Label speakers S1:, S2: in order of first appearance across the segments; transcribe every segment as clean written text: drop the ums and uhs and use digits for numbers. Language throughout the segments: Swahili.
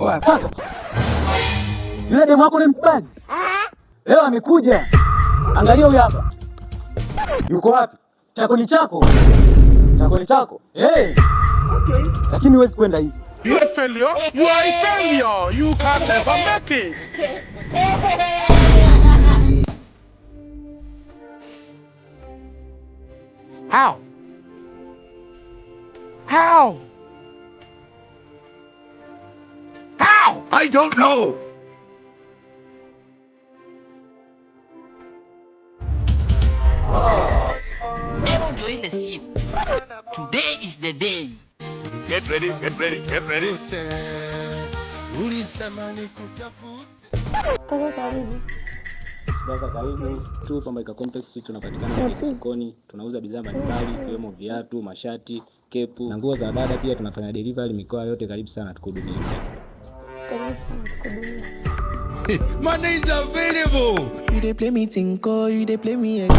S1: Oya, kaka. Yule demu wako ni mpani. Leo amekuja. Angalia huyu hapa. Yuko wapi? Chako ni chako. Chako ni chako. Okay. Lakini huwezi kwenda hivi.
S2: You are a failure. You are a failure. You can't ever make it. How? How? How? I don't know.
S3: Never join the scene. Today is the day.
S2: Get ready, get ready, get ready.
S1: Sasa karibu tu Pambaika Complex, sisi tunapatikana sokoni, tunauza bidhaa mbalimbali ikiwemo viatu, mashati, kepu na nguo za dada. Pia tunafanya delivery mikoa yote. Karibu sana tukuhudumie.
S4: Money is available.
S5: You dey play me tinko, you dey play me again.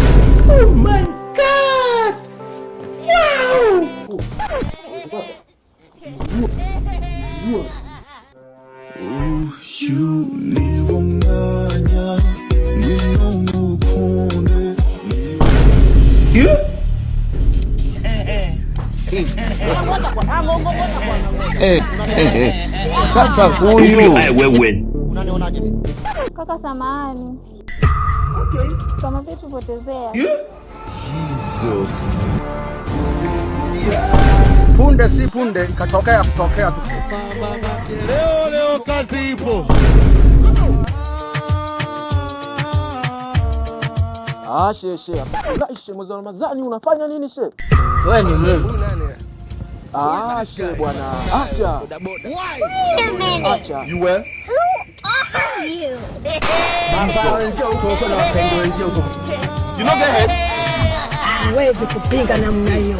S5: Oh my God! Wow! You live on Nanya,
S4: Sasa huyu
S2: wewe.
S6: Unanionaje? Kaka samahani. Kama vitu potezea.
S4: Jesus.
S7: Punde si punde ikatokea kutokea tu.
S2: Leo kazi ipo.
S1: She. She mwezi wa Ramadhani unafanya nini she?
S7: Wewe ni Mungu.
S1: She bwana. Acha.
S6: Wait a minute.
S1: Acha.
S7: You were?
S6: Who are you?
S7: You know get head?
S8: Siwezi kupinga namna hiyo.